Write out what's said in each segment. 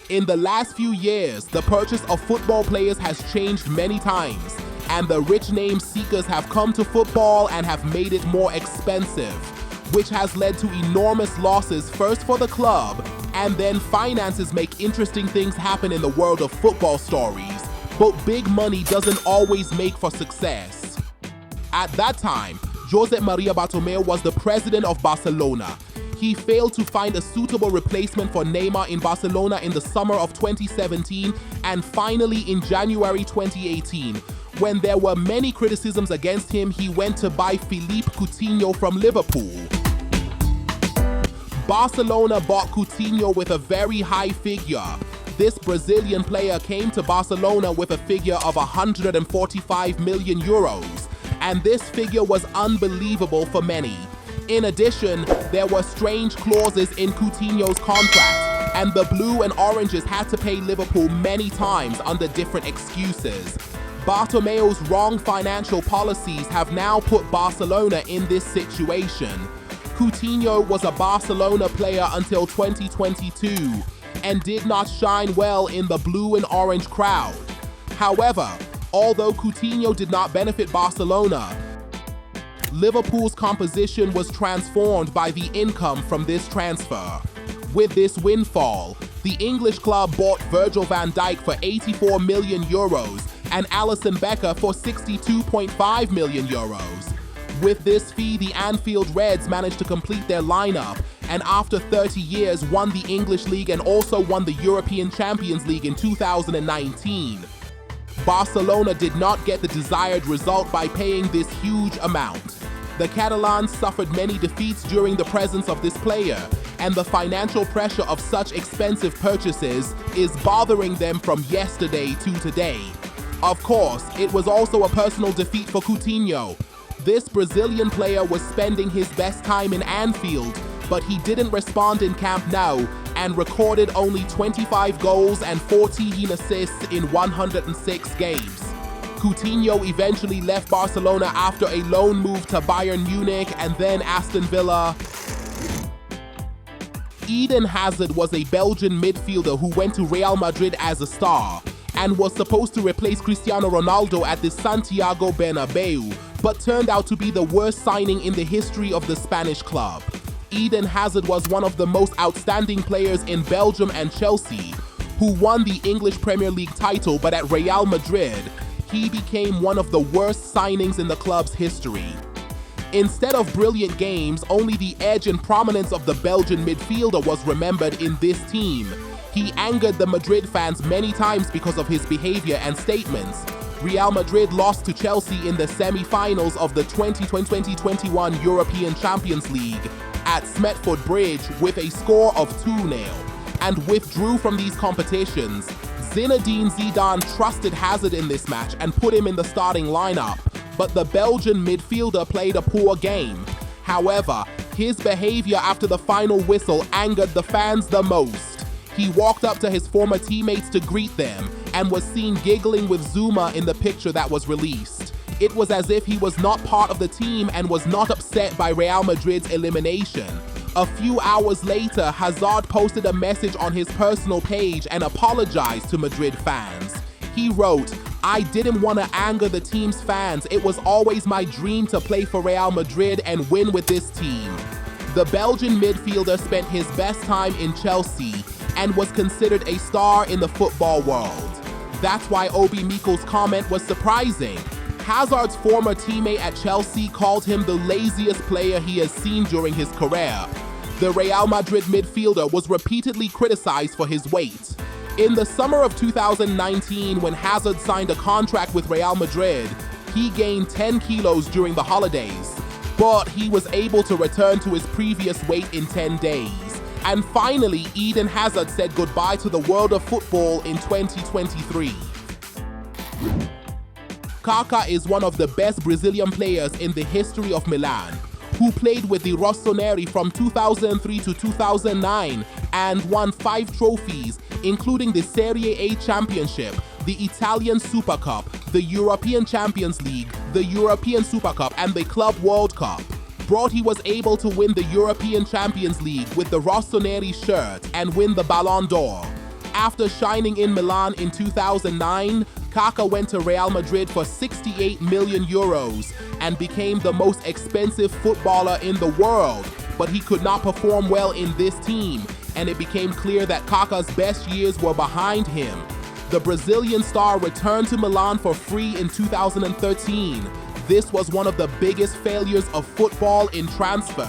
In the last few years, the purchase of football players has changed many times, and the rich name seekers have come to football and have made it more expensive, which has led to enormous losses first for the club, and then finances make interesting things happen in the world of football stories, but big money doesn't always make for success. At that time, Josep Maria Bartomeu was the president of Barcelona. He failed to find a suitable replacement for Neymar in Barcelona in the summer of 2017 and finally in January 2018. When there were many criticisms against him, he went to buy Philippe Coutinho from Liverpool. Barcelona bought Coutinho with a very high figure. This Brazilian player came to Barcelona with a figure of 145 million euros, and this figure was unbelievable for many. In addition, there were strange clauses in Coutinho's contract, and the blue and oranges had to pay Liverpool many times under different excuses. Bartomeu's wrong financial policies have now put Barcelona in this situation. Coutinho was a Barcelona player until 2022 and did not shine well in the blue and orange crowd. However, although Coutinho did not benefit Barcelona, Liverpool's composition was transformed by the income from this transfer. With this windfall, the English club bought Virgil van Dijk for 84 million euros and Alisson Becker for 62.5 million euros. With this fee, the Anfield Reds managed to complete their lineup and after 30 years won the English League and also won the European Champions League in 2019. Barcelona did not get the desired result by paying this huge amount. The Catalans suffered many defeats during the presence of this player, and the financial pressure of such expensive purchases is bothering them from yesterday to today. Of course, it was also a personal defeat for Coutinho. This Brazilian player was spending his best time in Anfield, but he didn't respond in Camp Nou and recorded only 25 goals and 14 assists in 106 games. Coutinho eventually left Barcelona after a loan move to Bayern Munich and then Aston Villa. Eden Hazard was a Belgian midfielder who went to Real Madrid as a star and was supposed to replace Cristiano Ronaldo at the Santiago Bernabeu, but turned out to be the worst signing in the history of the Spanish club. Eden Hazard was one of the most outstanding players in Belgium and Chelsea, who won the English Premier League title, but at Real Madrid, he became one of the worst signings in the club's history. Instead of brilliant games, only the edge and prominence of the Belgian midfielder was remembered in this team. He angered the Madrid fans many times because of his behavior and statements. Real Madrid lost to Chelsea in the semi-finals of the 2020-2021 European Champions League at Smetford Bridge with a score of 2-0 and withdrew from these competitions. Zinedine Zidane trusted Hazard in this match and put him in the starting lineup, but the Belgian midfielder played a poor game. However, his behavior after the final whistle angered the fans the most. He walked up to his former teammates to greet them and was seen giggling with Zuma in the picture that was released. It was as if he was not part of the team and was not upset by Real Madrid's elimination. A few hours later, Hazard posted a message on his personal page and apologized to Madrid fans. He wrote, "I didn't want to anger the team's fans. It was always my dream to play for Real Madrid and win with this team." The Belgian midfielder spent his best time in Chelsea and was considered a star in the football world. That's why Obi Mikel's comment was surprising. Hazard's former teammate at Chelsea called him the laziest player he has seen during his career. The Real Madrid midfielder was repeatedly criticized for his weight. In the summer of 2019, when Hazard signed a contract with Real Madrid, he gained 10 kilos during the holidays, but he was able to return to his previous weight in 10 days. And finally, Eden Hazard said goodbye to the world of football in 2023. Kaká is one of the best Brazilian players in the history of Milan, who played with the Rossoneri from 2003 to 2009 and won 5 trophies, including the Serie A Championship, the Italian Super Cup, the European Champions League, the European Super Cup, and the Club World Cup. He was able to win the European Champions League with the Rossoneri shirt and win the Ballon d'Or. After shining in Milan in 2009, Kaká went to Real Madrid for 68 million euros and became the most expensive footballer in the world, but he could not perform well in this team, and it became clear that Kaká's best years were behind him. The Brazilian star returned to Milan for free in 2013. This was one of the biggest failures of football in transfers.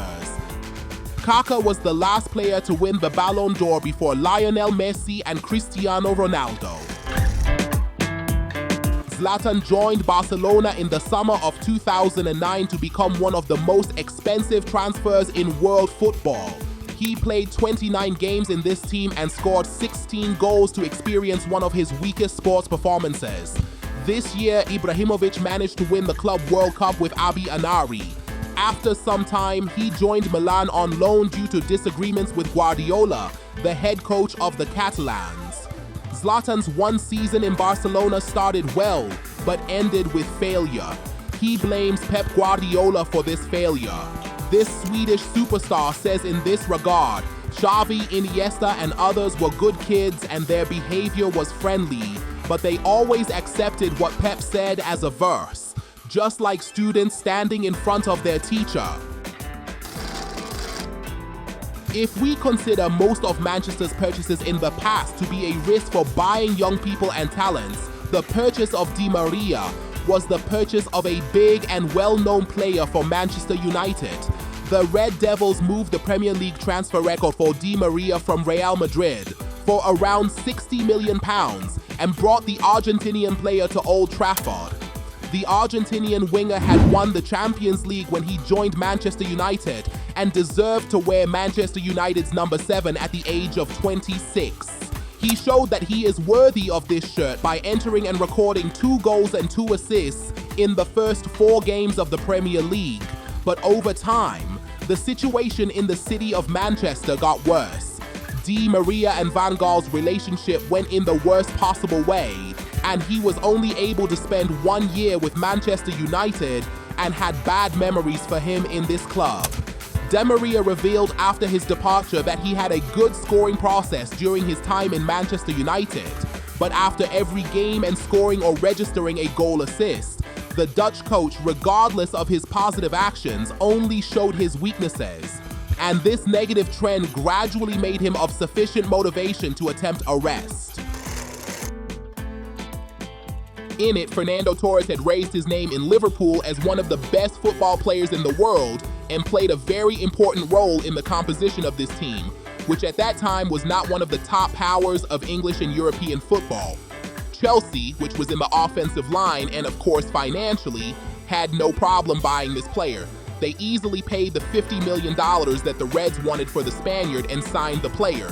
Kaká was the last player to win the Ballon d'Or before Lionel Messi and Cristiano Ronaldo. Zlatan joined Barcelona in the summer of 2009 to become one of the most expensive transfers in world football. He played 29 games in this team and scored 16 goals to experience one of his weakest sports performances. This year, Ibrahimovic managed to win the Club World Cup with Abi Anari. After some time, he joined Milan on loan due to disagreements with Guardiola, the head coach of the Catalans. Zlatan's one season in Barcelona started well, but ended with failure. He blames Pep Guardiola for this failure. This Swedish superstar says in this regard, Xavi, Iniesta, and others were good kids and their behavior was friendly, but they always accepted what Pep said as a verse, just like students standing in front of their teacher. If we consider most of Manchester's purchases in the past to be a risk for buying young people and talents, the purchase of Di Maria was the purchase of a big and well-known player for Manchester United. The Red Devils moved the Premier League transfer record for Di Maria from Real Madrid for around £60 million and brought the Argentinian player to Old Trafford. The Argentinian winger had won the Champions League when he joined Manchester United and deserved to wear Manchester United's number 7 at the age of 26. He showed that he is worthy of this shirt by entering and recording 2 goals and 2 assists in the first 4 games of the Premier League. But over time, the situation in the city of Manchester got worse. Di Maria and Van Gaal's relationship went in the worst possible way, and he was only able to spend 1 year with Manchester United and had bad memories for him in this club. Di Maria revealed after his departure that he had a good scoring process during his time in Manchester United, but after every game and scoring or registering a goal assist, the Dutch coach, regardless of his positive actions, only showed his weaknesses. And this negative trend gradually made him of sufficient motivation to attempt arrest. In it, Fernando Torres had raised his name in Liverpool as one of the best football players in the world and played a very important role in the composition of this team, which at that time was not one of the top powers of English and European football. Chelsea, which was in the offensive line and of course financially, had no problem buying this player. They easily paid the $50 million that the Reds wanted for the Spaniard and signed the player.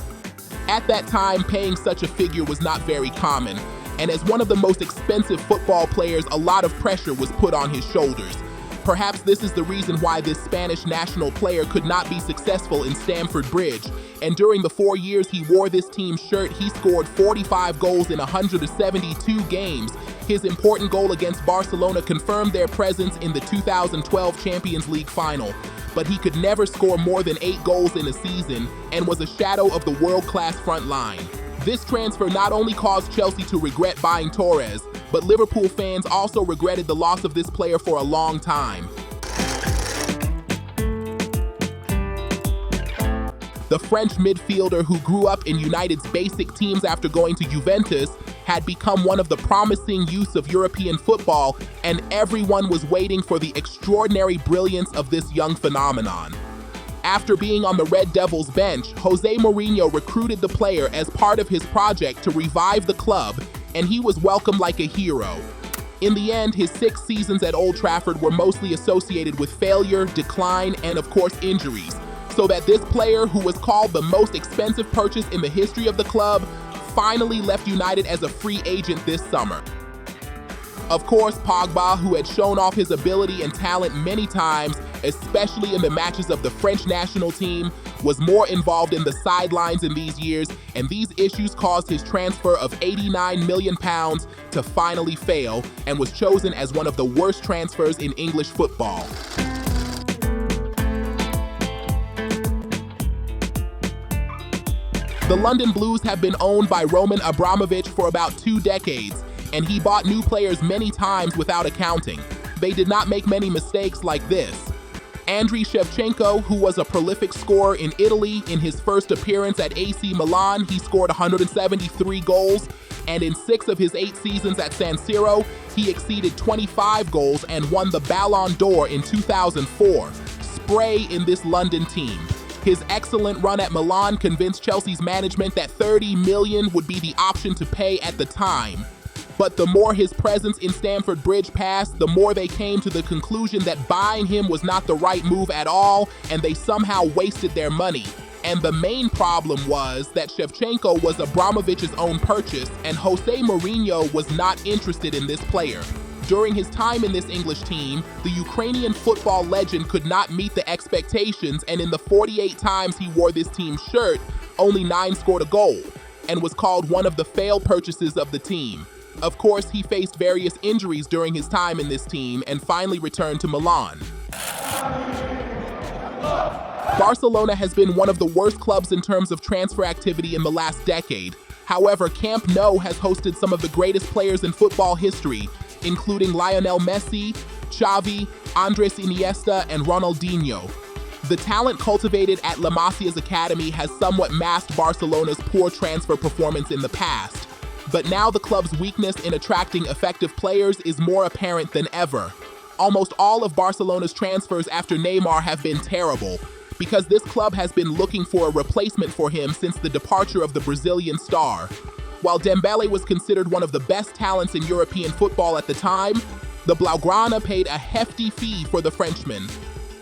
At that time, paying such a figure was not very common, and as one of the most expensive football players, a lot of pressure was put on his shoulders. Perhaps this is the reason why this Spanish national player could not be successful in Stamford Bridge, and during the 4 years he wore this team's shirt, he scored 45 goals in 172 games. His important goal against Barcelona confirmed their presence in the 2012 Champions League final, but he could never score more than 8 goals in a season and was a shadow of the world-class front line. This transfer not only caused Chelsea to regret buying Torres, but Liverpool fans also regretted the loss of this player for a long time. The French midfielder, who grew up in United's basic teams after going to Juventus, had become one of the promising youths of European football, and everyone was waiting for the extraordinary brilliance of this young phenomenon. After being on the Red Devils bench, Jose Mourinho recruited the player as part of his project to revive the club, and he was welcomed like a hero. In the end, his 6 seasons at Old Trafford were mostly associated with failure, decline, and of course injuries, so that this player, who was called the most expensive purchase in the history of the club, finally left United as a free agent this summer. Of course, Pogba, who had shown off his ability and talent many times, especially in the matches of the French national team, was more involved in the sidelines in these years, and these issues caused his transfer of £89 million to finally fail, and was chosen as one of the worst transfers in English football. The London Blues have been owned by Roman Abramovich for about 2 decades, and he bought new players many times without accounting. They did not make many mistakes like this. Andriy Shevchenko, who was a prolific scorer in Italy, in his first appearance at AC Milan, he scored 173 goals, and in 6 of his 8 seasons at San Siro, he exceeded 25 goals and won the Ballon d'Or in 2004. Spray in this London team. His excellent run at Milan convinced Chelsea's management that 30 million would be the option to pay at the time. But the more his presence in Stamford Bridge passed, the more they came to the conclusion that buying him was not the right move at all, and they somehow wasted their money. And the main problem was that Shevchenko was Abramovich's own purchase, and Jose Mourinho was not interested in this player. During his time in this English team, the Ukrainian football legend could not meet the expectations, and in the 48 times he wore this team's shirt, only 9 scored a goal, and was called one of the failed purchases of the team. Of course, he faced various injuries during his time in this team and finally returned to Milan. Barcelona has been one of the worst clubs in terms of transfer activity in the last decade. However, Camp Nou has hosted some of the greatest players in football history, including Lionel Messi, Xavi, Andres Iniesta, and Ronaldinho. The talent cultivated at La Masia's academy has somewhat masked Barcelona's poor transfer performance in the past. But now the club's weakness in attracting effective players is more apparent than ever. Almost all of Barcelona's transfers after Neymar have been terrible, because this club has been looking for a replacement for him since the departure of the Brazilian star. While Dembele was considered one of the best talents in European football at the time, the Blaugrana paid a hefty fee for the Frenchman.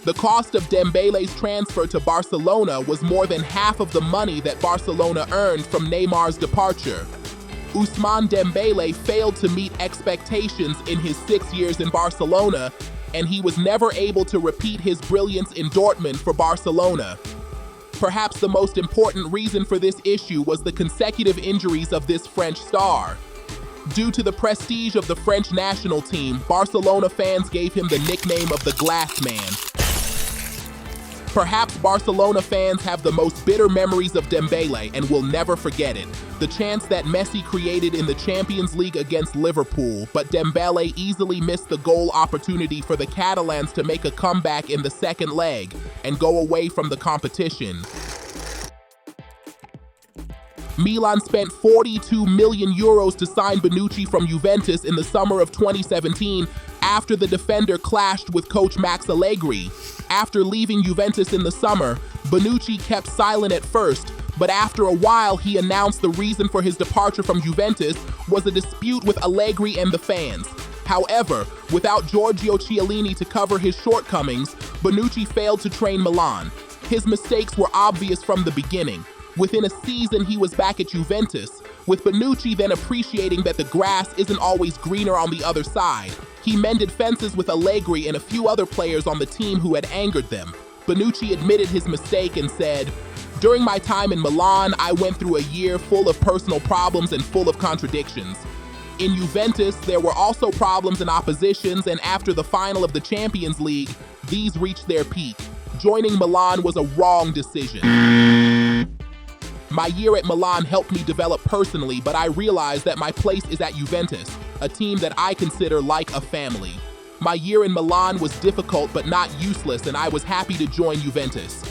The cost of Dembele's transfer to Barcelona was more than half of the money that Barcelona earned from Neymar's departure. Ousmane Dembele failed to meet expectations in his 6 years in Barcelona, and he was never able to repeat his brilliance in Dortmund for Barcelona. Perhaps the most important reason for this issue was the consecutive injuries of this French star. Due to the prestige of the French national team, Barcelona fans gave him the nickname of the Glass Man. Perhaps Barcelona fans have the most bitter memories of Dembele and will never forget it. The chance that Messi created in the Champions League against Liverpool, but Dembele easily missed the goal opportunity for the Catalans to make a comeback in the second leg and go away from the competition. Milan spent 42 million euros to sign Bonucci from Juventus in the summer of 2017 after the defender clashed with coach Max Allegri. After leaving Juventus in the summer, Bonucci kept silent at first, but after a while he announced the reason for his departure from Juventus was a dispute with Allegri and the fans. However, without Giorgio Chiellini to cover his shortcomings, Bonucci failed to train Milan. His mistakes were obvious from the beginning. Within a season, he was back at Juventus, with Bonucci then appreciating that the grass isn't always greener on the other side. He mended fences with Allegri and a few other players on the team who had angered them. Bonucci admitted his mistake and said, "During my time in Milan, I went through a year full of personal problems and full of contradictions. In Juventus, there were also problems and oppositions, and after the final of the Champions League, these reached their peak. Joining Milan was a wrong decision. My year at Milan helped me develop personally, but I realized that my place is at Juventus, a team that I consider like a family. My year in Milan was difficult but not useless, and I was happy to join Juventus.